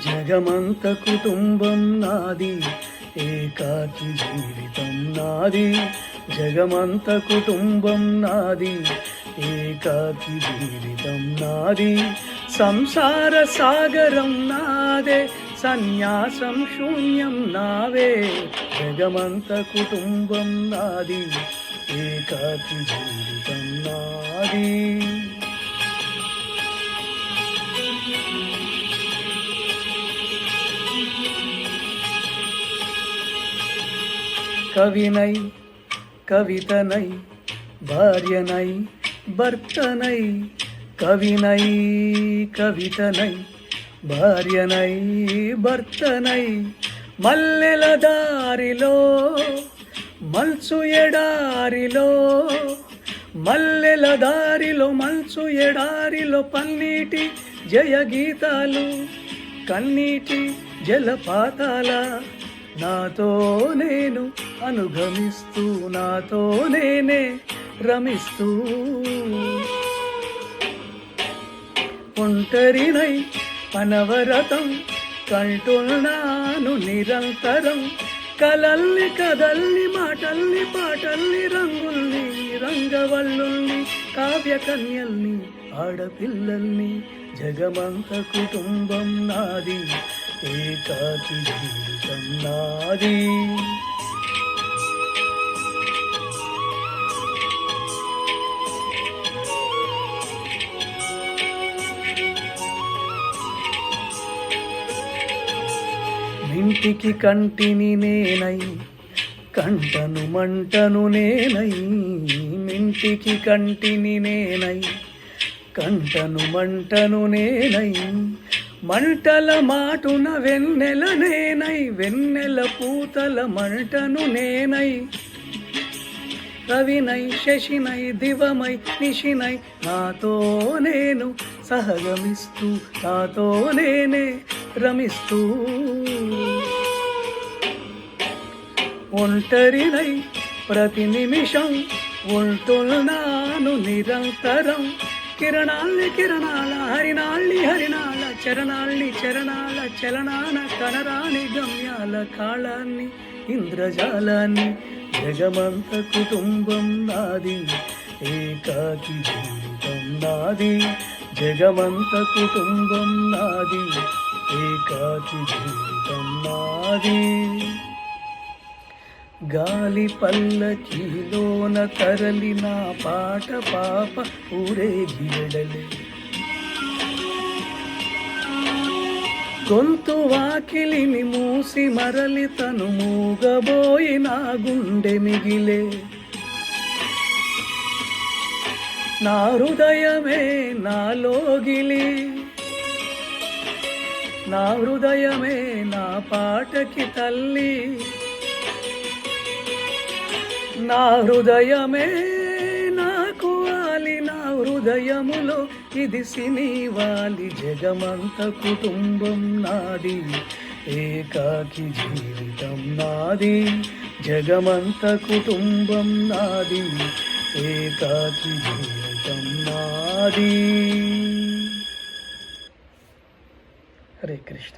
జగమంత కుటుంబం నాది, ఏకాకి జీవితం నాది. జగమంత కుటుంబం నాది, ఏకాకి జీవితం నాది. సంసార సాగరం నాదే, సన్యాసం శూన్యం నావే. జగమంత కుటుంబం నాది, ఏకాకి జీవితం నాది. కవినై కవితనై భార్యనై భర్తనై, కవినై కవితనై భార్యనై భర్తనై. మల్లెల దారిలో మల్చు ఎడారిలో, మల్లెల దారిలో మల్చు ఎడారిలో పన్నీటి జయగీతాలు, కన్నీటి జలపాతాల. నాతో నేను అనుగమిస్తూ, నాతో నేనే రమిస్తూ. ఒంటరినై అనవరతం కంటున్నాను నిరంతరం. కలల్ని కదల్ని మాటల్ని పాటల్ని రంగుల్ని రంగవల్లుల్ని కావ్య కన్యల్ని ఆడపిల్లల్ని. జగమంత కుటుంబం నాది, ఏకాకి జీవితం నాది. ఇంటికి కంటిని నేనై, కంటను మంటను నేనై. ఇంటికి కంటిని నేనై, కంటను మంటను నేనై. మంటల మాటున వెన్నెల నేనై, వెన్నెల పూతల మంటను నేనై. రవినై శశినై దివమై నిశినై, నాతో నేను సహగమిస్తూ, నాతో నేనే రమిస్తూ. ఒంటరినై ప్రతి నిమిషం ఉంటున్నాను నిరంతరం. కిరణాల్ని కిరణాల హరినాళ్ళి హరినాల చరణాల్ని చరణాల చలనాన కనరాని గమ్యాల కాళాన్ని ఇంద్రజాలాన్ని. జగమంత కుటుంబం నాది, ఏకాకి జీవితం నాది. జగమంత కుటుంబం నాది, ఏకాకి జీవితం నాది. గాలి పల్లకీలోన తరలిన పాట పాప ఊరేగి వెడలే. గొంతు వాకిలిని మూసి మరలి తను మూగబోయిన గుండె మిగిలే. నా హృదయమే నాలోగిలి, నా హృదయమే నా పాటకి తల్లి. నా హృదయమే నాకు వాలి, నా హృదయములో ఇది సినివాలి. జగమంత కుటుంబం నాది, ఏకాకి జీవితం నాది. జగమంత కుటుంబం నాది, ఏకాకి జీవితం నాది. హరే కృష్ణ.